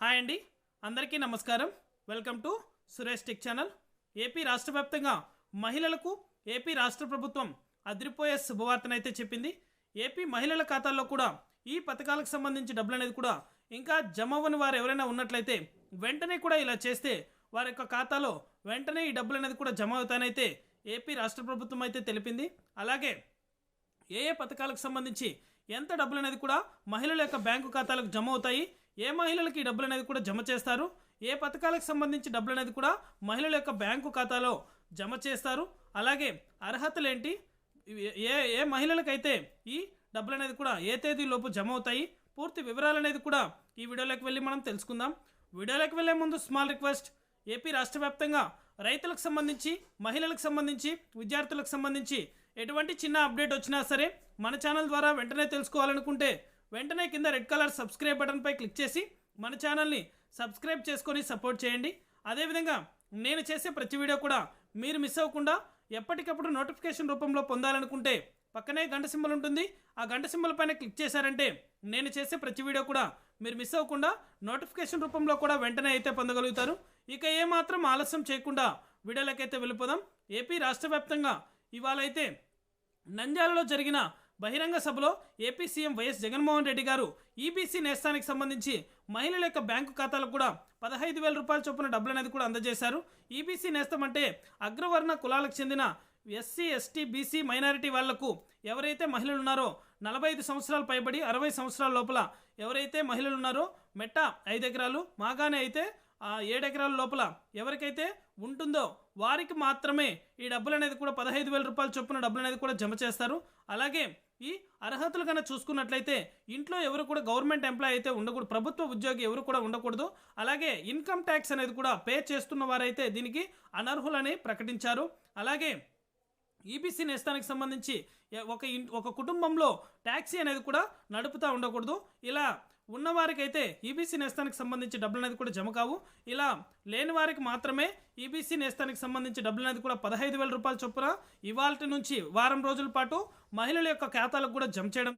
Hi అండి, అందరికీ నమస్కారం. Welcome to Suresh tech channel. AP రాష్ట్ర వ్యాప్తంగా మహిళలకు ఏపీ రాష్ట్ర ప్రభుత్వం అదిరిపోయే శుభవార్తనైతే చెప్పింది. ఏపీ మహిళల ఖాతాల్లో కూడా ఈ పథకాలకు సంబంధించి డబ్బులు అనేది కూడా ఇంకా జమ అవ్వని వారు ఎవరైనా ఉన్నట్లయితే వెంటనే కూడా ఇలా చేస్తే వారి యొక్క ఖాతాలో వెంటనే ఈ డబ్బులు అనేది కూడా జమ అవుతానైతే ఏపీ రాష్ట్ర ప్రభుత్వం అయితే తెలిపింది. అలాగే ఏ ఏ పథకాలకు సంబంధించి ఎంత డబ్బులు అనేది కూడా మహిళల యొక్క బ్యాంకు ఖాతాలకు జమ అవుతాయి, ఏ మహిళలకి ఈ డబ్బులు అనేది కూడా జమ చేస్తారు, ఏ పథకాలకు సంబంధించి డబ్బులు అనేది కూడా మహిళల యొక్క బ్యాంకు ఖాతాలో జమ చేస్తారు, అలాగే అర్హతలు ఏంటి, ఏ ఏ మహిళలకైతే ఈ డబ్బులు అనేది కూడా ఏ తేదీలోపు జమ అవుతాయి, పూర్తి వివరాలు అనేది కూడా ఈ వీడియోలోకి వెళ్ళి మనం తెలుసుకుందాం. వీడియోలోకి వెళ్ళే ముందు స్మాల్ రిక్వెస్ట్, ఏపీ రాష్ట్ర వ్యాప్తంగా రైతులకు సంబంధించి, మహిళలకు సంబంధించి, విద్యార్థులకు సంబంధించి ఎటువంటి చిన్న అప్డేట్ వచ్చినా సరే మన ఛానల్ ద్వారా వెంటనే తెలుసుకోవాలనుకుంటే వెంటనే కింద రెడ్ కలర్ సబ్స్క్రైబ్ బటన్పై క్లిక్ చేసి మన ఛానల్ని సబ్స్క్రైబ్ చేసుకొని సపోర్ట్ చేయండి. అదేవిధంగా నేను చేసే ప్రతి వీడియో కూడా మీరు మిస్ అవ్వకుండా ఎప్పటికప్పుడు నోటిఫికేషన్ రూపంలో పొందాలనుకుంటే పక్కనే గంట సింబల్ ఉంటుంది. ఆ గంట సింబల్ పైన క్లిక్ చేశారంటే నేను చేసే ప్రతి వీడియో కూడా మీరు మిస్ అవ్వకుండా నోటిఫికేషన్ రూపంలో కూడా వెంటనే అయితే పొందగలుగుతారు. ఇక ఏమాత్రం ఆలస్యం చేయకుండా వీడియోలకైతే వెళ్ళిపోదాం. ఏపీ రాష్ట్ర వ్యాప్తంగా ఇవాళ అయితే నంద్యాలలో జరిగిన బహిరంగ సభలో AP CM YS Jaganmohan Reddy గారు ఈబీసీ నేస్తానికి సంబంధించి మహిళల యొక్క బ్యాంకు ఖాతాలకు కూడా 15,000 రూపాయల చొప్పున డబ్బులు అనేది కూడా అందజేశారు. ఈబీసీ నేస్తం అంటే అగ్రవర్ణ కులాలకు చెందిన ఎస్సీ, ఎస్టీ, బీసీ, మైనారిటీ వాళ్లకు ఎవరైతే మహిళలు ఉన్నారో 45 సంవత్సరాలు పైబడి 60 సంవత్సరాల లోపల ఎవరైతే మహిళలు ఉన్నారో మెట్ట 5 ఎకరాలు, మాగానే అయితే 7 ఎకరాల లోపల ఎవరికైతే ఉంటుందో వారికి మాత్రమే ఈ డబ్బులు అనేది కూడా 15,000 రూపాయల చొప్పున డబ్బులు అనేది కూడా జమ చేస్తారు. అలాగే ఈ అర్హతలు కన్నా చూసుకున్నట్లయితే ఇంట్లో ఎవరు కూడా గవర్నమెంట్ ఎంప్లాయీ అయితే ఉండకూడదు, ప్రభుత్వ ఉద్యోగి ఎవరు కూడా ఉండకూడదు. అలాగే ఇన్కమ్ ట్యాక్స్ అనేది కూడా పే చేస్తున్న వారైతే దీనికి అనర్హులని ప్రకటించారు. అలాగే ఈబీసీ నేస్తానికి సంబంధించి ఒక కుటుంబంలో ట్యాక్సీ అనేది కూడా నడుపుతూ ఉండకూడదు. ఇలా ఉన్నవారికైతే ఈబీసీ నేస్తానికి సంబంధించి డబ్బులు అనేది కూడా జమ కావు. ఇలా లేని వారికి మాత్రమే ఈబీసీ నేస్తానికి సంబంధించి డబ్బులు అనేది కూడా 15,000 రూపాయల చొప్పున ఇవాళ నుంచి వారం రోజుల పాటు మహిళల యొక్క ఖాతాలకు కూడా జమ చేయడం